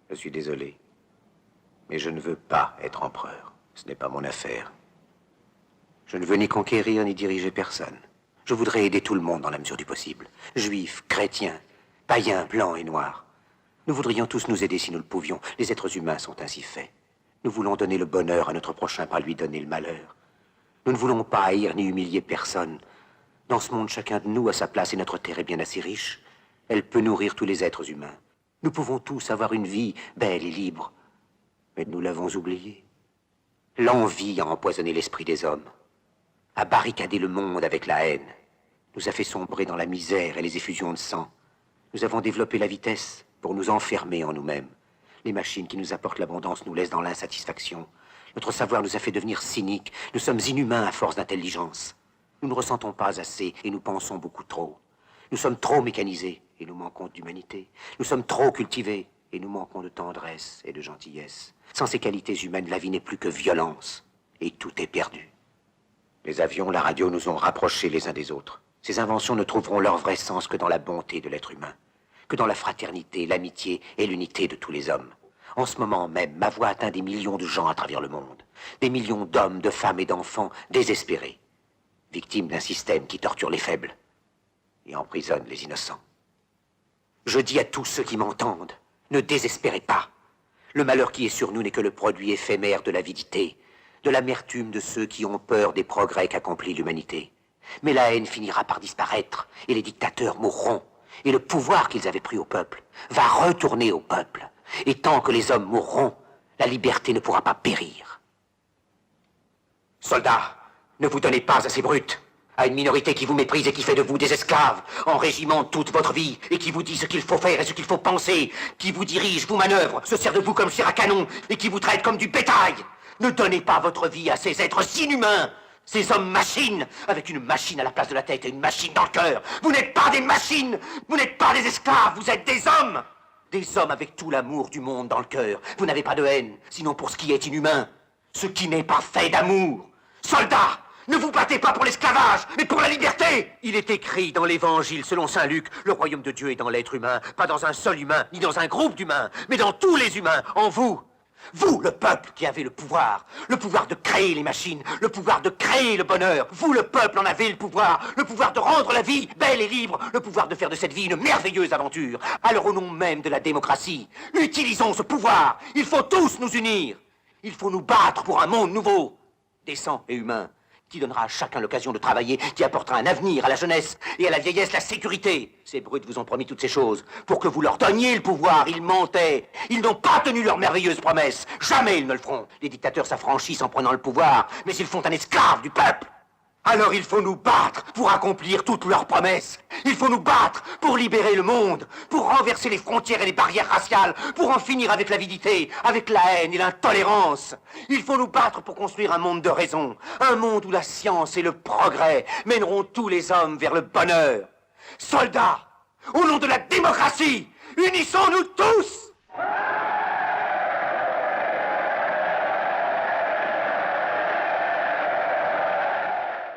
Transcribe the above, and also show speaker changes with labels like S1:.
S1: Je suis désolé. Mais je ne veux pas être empereur. Ce n'est pas mon affaire. Je ne veux ni conquérir ni diriger personne. Je voudrais aider tout le monde dans la mesure du possible. Juifs, chrétiens, païens, blancs et noirs. Nous voudrions tous nous aider si nous le pouvions. Les êtres humains sont ainsi faits. Nous voulons donner le bonheur à notre prochain, pas lui donner le malheur. Nous ne voulons pas haïr ni humilier personne. Dans ce monde, chacun de nous a sa place et notre terre est bien assez riche. Elle peut nourrir tous les êtres humains. Nous pouvons tous avoir une vie belle et libre. Mais nous l'avons oublié. L'envie a empoisonné l'esprit des hommes, a barricadé le monde avec la haine, nous a fait sombrer dans la misère et les effusions de sang. Nous avons développé la vitesse pour nous enfermer en nous-mêmes. Les machines qui nous apportent l'abondance nous laissent dans l'insatisfaction. Notre savoir nous a fait devenir cyniques. Nous sommes inhumains à force d'intelligence. Nous ne ressentons pas assez et nous pensons beaucoup trop. Nous sommes trop mécanisés et nous manquons d'humanité. Nous sommes trop cultivés et nous manquons de tendresse et de gentillesse. Sans ces qualités humaines, la vie n'est plus que violence et tout est perdu. Les avions, la radio nous ont rapprochés les uns des autres. Ces inventions ne trouveront leur vrai sens que dans la bonté de l'être humain, que dans la fraternité, l'amitié et l'unité de tous les hommes. En ce moment même, ma voix atteint des millions de gens à travers le monde. Des millions d'hommes, de femmes et d'enfants désespérés, victimes d'un système qui torture les faibles et emprisonne les innocents. Je dis à tous ceux qui m'entendent, ne désespérez pas. Le malheur qui est sur nous n'est que le produit éphémère de l'avidité, de l'amertume de ceux qui ont peur des progrès qu'accomplit l'humanité. Mais la haine finira par disparaître, et les dictateurs mourront, et le pouvoir qu'ils avaient pris au peuple va retourner au peuple. Et tant que les hommes mourront, la liberté ne pourra pas périr. Soldats, ne vous donnez pas à ces brutes, à une minorité qui vous méprise et qui fait de vous des esclaves, en régiment toute votre vie, et qui vous dit ce qu'il faut faire et ce qu'il faut penser, qui vous dirige, vous manœuvre, se sert de vous comme chair à canon, et qui vous traite comme du bétail. Ne donnez pas votre vie à ces êtres inhumains, ces hommes-machines, avec une machine à la place de la tête et une machine dans le cœur. Vous n'êtes pas des machines, vous n'êtes pas des esclaves, vous êtes des hommes. Des hommes avec tout l'amour du monde dans le cœur. Vous n'avez pas de haine, sinon pour ce qui est inhumain, ce qui n'est pas fait d'amour. Soldats, ne vous battez pas pour l'esclavage, mais pour la liberté. Il est écrit dans l'Évangile, selon saint Luc, le royaume de Dieu est dans l'être humain, pas dans un seul humain, ni dans un groupe d'humains, mais dans tous les humains, en vous. Vous, le peuple qui avez le pouvoir de créer les machines, le pouvoir de créer le bonheur. Vous, le peuple, en avez le pouvoir de rendre la vie belle et libre, le pouvoir de faire de cette vie une merveilleuse aventure. Alors au nom même de la démocratie, utilisons ce pouvoir. Il faut tous nous unir. Il faut nous battre pour un monde nouveau, décent et humain, qui donnera à chacun l'occasion de travailler, qui apportera un avenir à la jeunesse et à la vieillesse la sécurité. Ces brutes vous ont promis toutes ces choses pour que vous leur donniez le pouvoir. Ils mentaient. Ils n'ont pas tenu leurs merveilleuses promesses. Jamais ils ne le feront. Les dictateurs s'affranchissent en prenant le pouvoir, mais ils font un esclave du peuple. Alors il faut nous battre pour accomplir toutes leurs promesses. Il faut nous battre pour libérer le monde, pour renverser les frontières et les barrières raciales, pour en finir avec l'avidité, avec la haine et l'intolérance. Il faut nous battre pour construire un monde de raison, un monde où la science et le progrès mèneront tous les hommes vers le bonheur. Soldats, au nom de la démocratie, unissons-nous tous!